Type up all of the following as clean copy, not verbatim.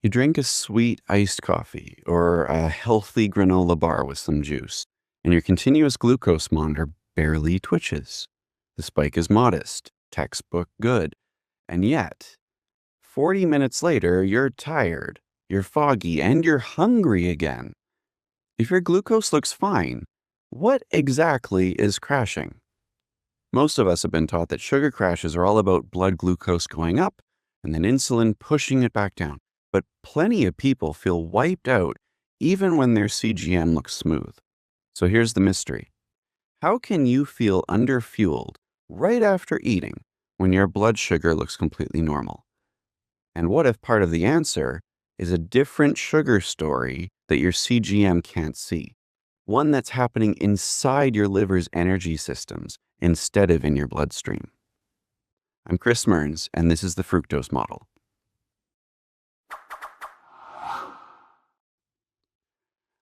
You drink a sweet iced coffee or a healthy granola bar with some juice, and your continuous glucose monitor barely twitches. The spike is modest, textbook good, and yet, 40 minutes later, you're tired, you're foggy, and you're hungry again. If your glucose looks fine, what exactly is crashing? Most of us have been taught that sugar crashes are all about blood glucose going up and then insulin pushing it back down. But plenty of people feel wiped out even when their CGM looks smooth. So here's the mystery. How can you feel underfueled right after eating when your blood sugar looks completely normal? And what if part of the answer is a different sugar story that your CGM can't see? One that's happening inside your liver's energy systems instead of in your bloodstream. I'm Chris Mearns, and this is the Fructose model.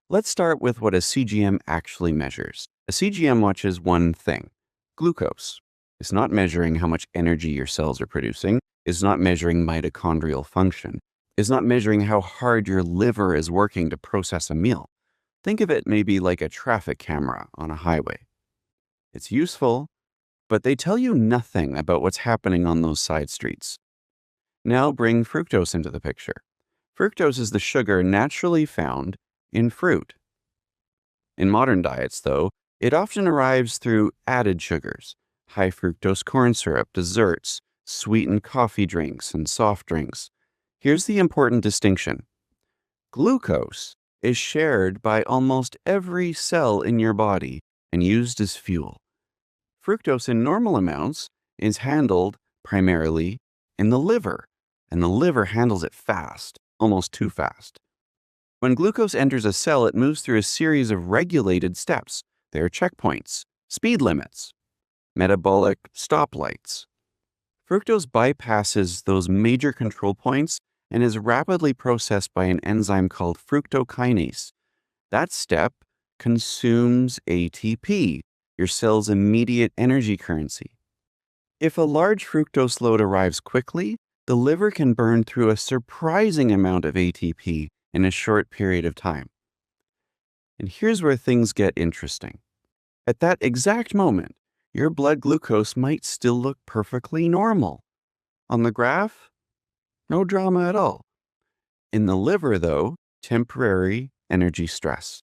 Let's start with what a CGM actually measures. A CGM watches one thing, glucose. It's not measuring how much energy your cells are producing. It's not measuring mitochondrial function. It's not measuring how hard your liver is working to process a meal. Think of it maybe like a traffic camera on a highway. It's useful, but they tell you nothing about what's happening on those side streets. Now bring fructose into the picture. Fructose is the sugar naturally found in fruit. In modern diets, though, it often arrives through added sugars, high fructose corn syrup, desserts, sweetened coffee drinks, and soft drinks. Here's the important distinction. Glucose is shared by almost every cell in your body and used as fuel. Fructose in normal amounts is handled primarily in the liver, and the liver handles it fast, almost too fast. When glucose enters a cell, it moves through a series of regulated steps. There are checkpoints, speed limits, metabolic stoplights. Fructose bypasses those major control points and is rapidly processed by an enzyme called fructokinase. That step consumes ATP, your cell's immediate energy currency. If a large fructose load arrives quickly, the liver can burn through a surprising amount of ATP in a short period of time. And here's where things get interesting. At that exact moment, your blood glucose might still look perfectly normal. On the graph, no drama at all. In the liver, though, temporary energy stress.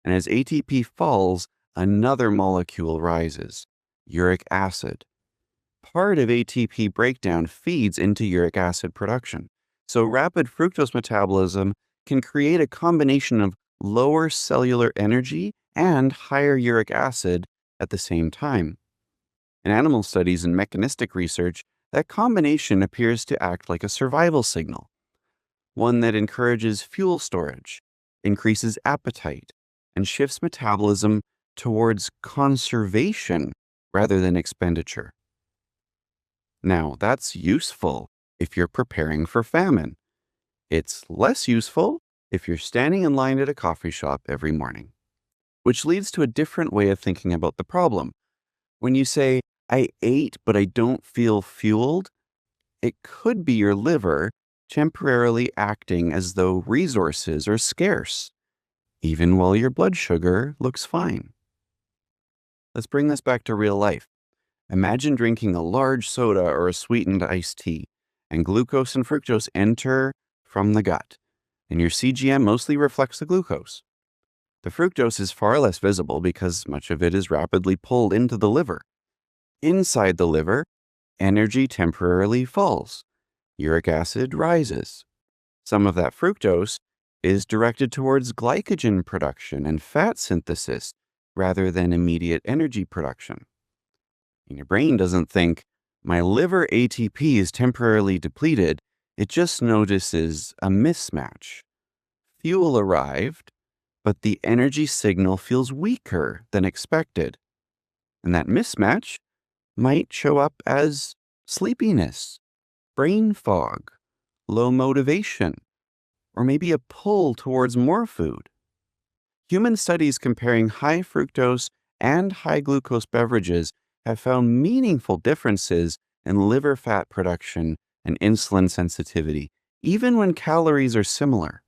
And as ATP falls, another molecule rises, uric acid. Part of ATP breakdown feeds into uric acid production. So rapid fructose metabolism can create a combination of lower cellular energy and higher uric acid at the same time. In animal studies and mechanistic research, that combination appears to act like a survival signal, one that encourages fuel storage, increases appetite, and shifts metabolism towards conservation rather than expenditure. Now, that's useful if you're preparing for famine. It's less useful if you're standing in line at a coffee shop every morning. Which leads to a different way of thinking about the problem. When you say, I ate but I don't feel fueled, it could be your liver temporarily acting as though resources are scarce, even while your blood sugar looks fine. Let's bring this back to real life. Imagine drinking a large soda or a sweetened iced tea, and glucose and fructose enter from the gut, and your CGM mostly reflects the glucose. The fructose is far less visible because much of it is rapidly pulled into the liver. Inside the liver, energy temporarily falls. Uric acid rises. Some of that fructose is directed towards glycogen production and fat synthesis rather than immediate energy production. And your brain doesn't think, my liver ATP is temporarily depleted. It just notices a mismatch. Fuel arrived, but the energy signal feels weaker than expected. And that mismatch might show up as sleepiness, brain fog, low motivation, or maybe a pull towards more food. Human studies comparing high fructose and high glucose beverages have found meaningful differences in liver fat production and insulin sensitivity, even when calories are similar.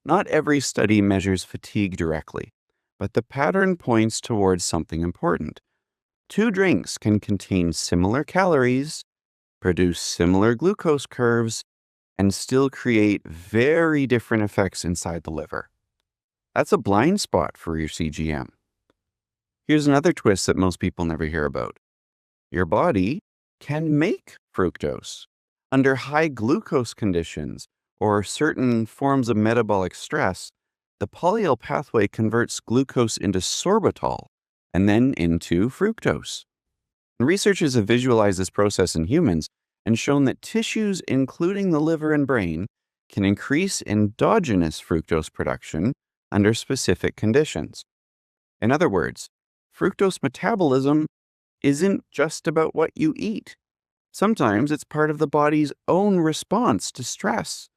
Not every study measures fatigue directly, but the pattern points towards something important. Two drinks can contain similar calories, produce similar glucose curves, and still create very different effects inside the liver. That's a blind spot for your CGM. Here's another twist that most people never hear about. Your body can make fructose. Under high glucose conditions or certain forms of metabolic stress, the polyol pathway converts glucose into sorbitol and then into fructose. And researchers have visualized this process in humans and shown that tissues, including the liver and brain, can increase endogenous fructose production under specific conditions. In other words, fructose metabolism isn't just about what you eat. Sometimes it's part of the body's own response to stress,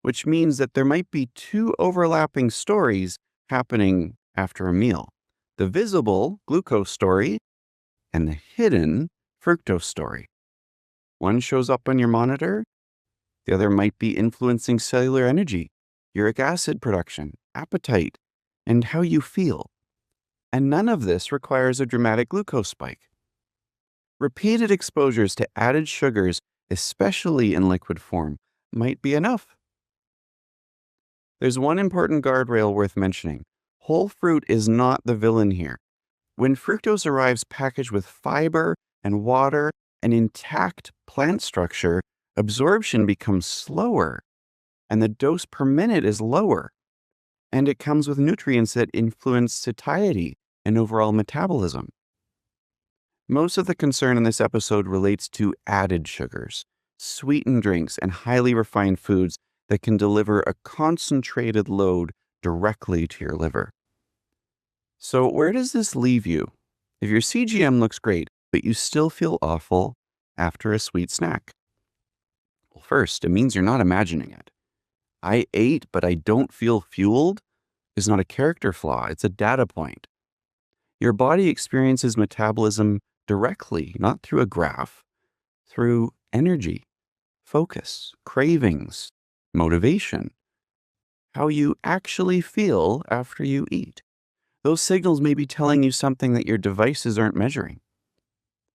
which means that there might be two overlapping stories happening after a meal: the visible glucose story and the hidden fructose story. One shows up on your monitor, the other might be influencing cellular energy, uric acid production, appetite, and how you feel. And none of this requires a dramatic glucose spike. Repeated exposures to added sugars, especially in liquid form, might be enough. There's one important guardrail worth mentioning. Whole fruit is not the villain here. When fructose arrives packaged with fiber and water and intact plant structure, absorption becomes slower, and the dose per minute is lower. And it comes with nutrients that influence satiety and overall metabolism. Most of the concern in this episode relates to added sugars, sweetened drinks, and highly refined foods that can deliver a concentrated load directly to your liver. So where does this leave you? If your CGM looks great, but you still feel awful after a sweet snack? Well, first, it means you're not imagining it. I ate, but I don't feel fueled is not a character flaw, it's a data point. Your body experiences metabolism directly, not through a graph, through energy, focus, cravings, motivation, how you actually feel after you eat. Those signals may be telling you something that your devices aren't measuring.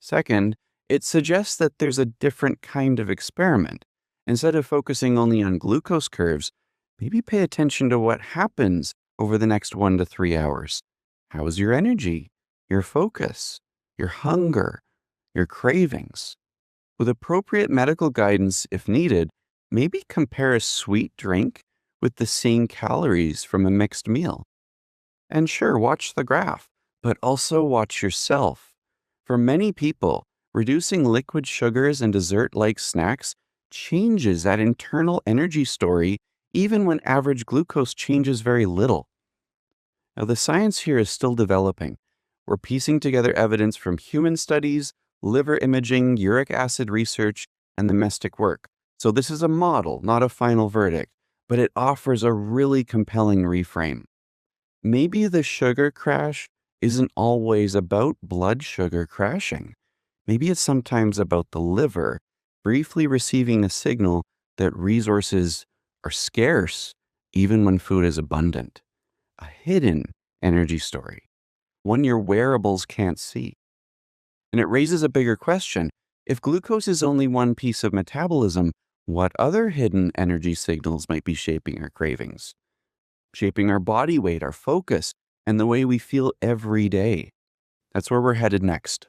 Second, it suggests that there's a different kind of experiment. Instead of focusing only on glucose curves, maybe pay attention to what happens over the next 1 to 3 hours. How is your energy, your focus, your hunger, your cravings? With appropriate medical guidance, if needed, maybe compare a sweet drink with the same calories from a mixed meal. And sure, watch the graph, but also watch yourself. For many people, reducing liquid sugars and dessert-like snacks changes that internal energy story even when average glucose changes very little. Now, the science here is still developing. We're piecing together evidence from human studies, liver imaging, uric acid research, and domestic work. So this is a model, not a final verdict, but it offers a really compelling reframe. Maybe the sugar crash isn't always about blood sugar crashing. Maybe it's sometimes about the liver briefly receiving a signal that resources are scarce even when food is abundant. A hidden energy story, one your wearables can't see. And it raises a bigger question. If glucose is only one piece of metabolism, what other hidden energy signals might be shaping our cravings, shaping our body weight, our focus, and the way we feel every day? That's where we're headed next.